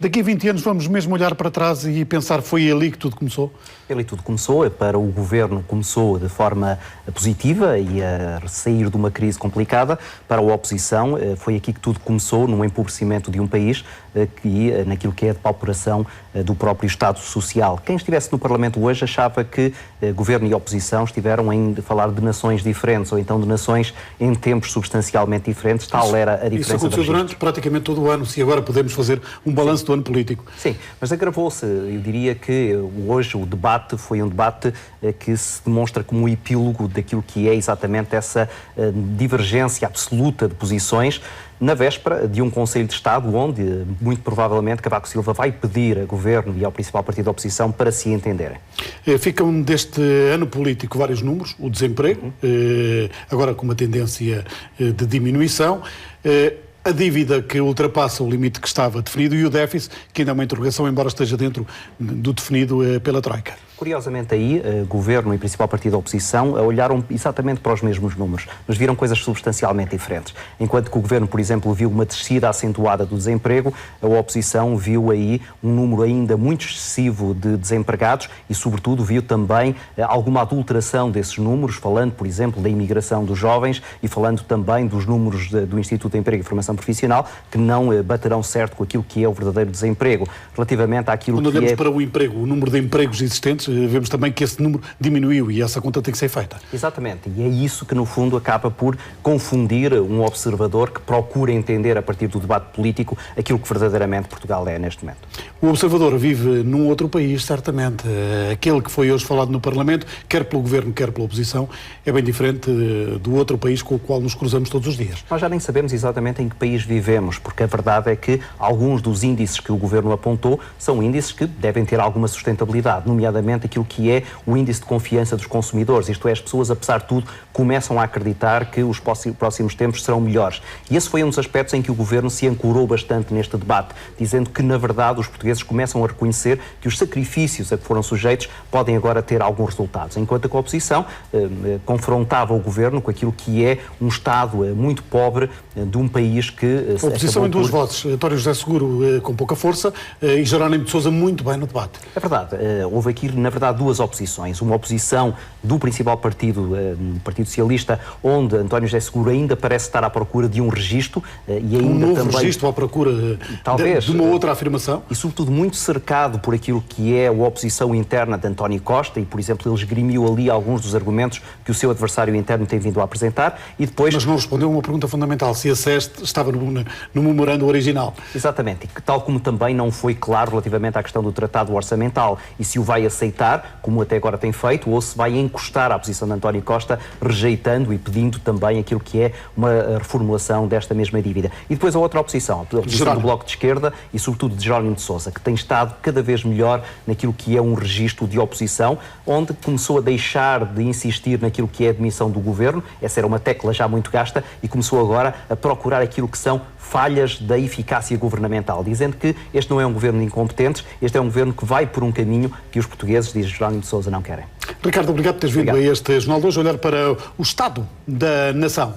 Daqui a 20 anos vamos mesmo olhar para trás e pensar foi ali que tudo começou? Ali tudo começou, para o Governo começou de forma positiva e a sair de uma crise complicada. Para a oposição foi aqui que tudo começou, num empobrecimento de um país e naquilo que é a depauperação do próprio Estado Social. Quem estivesse no Parlamento hoje achava que Governo e oposição estiveram a falar de nações diferentes ou então de nações em tempos substancialmente diferentes. Tal era a diferença. Isso aconteceu durante praticamente todo o ano, se agora podemos fazer um balanço do ano político. Sim, mas agravou-se. Eu diria que hoje o debate foi um debate que se demonstra como um epílogo daquilo que é exatamente essa divergência absoluta de posições na véspera de um Conselho de Estado onde, muito provavelmente, Cavaco Silva vai pedir a Governo e ao principal partido da oposição para se entenderem. Ficam deste ano político vários números, o desemprego, agora com uma tendência de diminuição, a dívida que ultrapassa o limite que estava definido e o déficit, que ainda é uma interrogação, embora esteja dentro do definido pela Troika. Curiosamente aí, Governo e principal partido da oposição olharam exatamente para os mesmos números, mas viram coisas substancialmente diferentes. Enquanto que o Governo, por exemplo, viu uma descida acentuada do desemprego, a oposição viu aí um número ainda muito excessivo de desempregados e, sobretudo, viu também alguma adulteração desses números, falando, por exemplo, da imigração dos jovens e falando também dos números do Instituto de Emprego e Formação Profissional, que não baterão certo com aquilo que é o verdadeiro desemprego, relativamente àquilo que é... Quando olhamos para o emprego, o número de empregos existentes, vemos também que esse número diminuiu e essa conta tem que ser feita. Exatamente, e é isso que no fundo acaba por confundir um observador que procura entender a partir do debate político aquilo que verdadeiramente Portugal é neste momento. O observador vive num outro país, certamente. Aquele que foi hoje falado no Parlamento, quer pelo Governo, quer pela oposição, é bem diferente do outro país com o qual nos cruzamos todos os dias. Nós já nem sabemos exatamente em que país vivemos, porque a verdade é que alguns dos índices que o Governo apontou são índices que devem ter alguma sustentabilidade, nomeadamente aquilo que é o índice de confiança dos consumidores, isto é, as pessoas, apesar de tudo, começam a acreditar que os próximos tempos serão melhores. E esse foi um dos aspectos em que o Governo se ancorou bastante neste debate, dizendo que, na verdade, os portugueses começam a reconhecer que os sacrifícios a que foram sujeitos podem agora ter alguns resultados, enquanto que a oposição confrontava o Governo com aquilo que é um Estado muito pobre de um país que... A oposição em duas vozes, António José Seguro com pouca força e Jerónimo de Sousa muito bem no debate. É verdade, houve aqui, na verdade, duas oposições. Uma oposição do principal partido, o Partido Socialista, onde António José Seguro ainda parece estar à procura de um registro e ainda um novo também... registro à procura talvez, de uma outra afirmação. E, sobretudo, muito cercado por aquilo que é a oposição interna de António Costa e, por exemplo, ele esgrimiu ali alguns dos argumentos que o seu adversário interno tem vindo a apresentar e depois... Mas não respondeu a uma pergunta fundamental, se a SES estava no memorando original. Exatamente, e que tal como também não foi claro relativamente à questão do tratado orçamental e se o vai aceitar, como até agora tem feito, ou se vai encostar à posição de António Costa, rejeitando e pedindo também aquilo que é uma reformulação desta mesma dívida. E depois a outra oposição, a oposição do Bloco de Esquerda e sobretudo de Jerónimo de Sousa, que tem estado cada vez melhor naquilo que é um registro de oposição, onde começou a deixar de insistir naquilo que é a demissão do Governo, essa era uma tecla já muito gasta, e começou agora a procurar aquilo que são falhas da eficácia governamental, dizendo que este não é um governo de incompetentes, este é um governo que vai por um caminho que os portugueses, diz Jerónimo de Sousa, não querem. Ricardo, obrigado por teres vindo a este Jornal de hoje olhar para o Estado da Nação.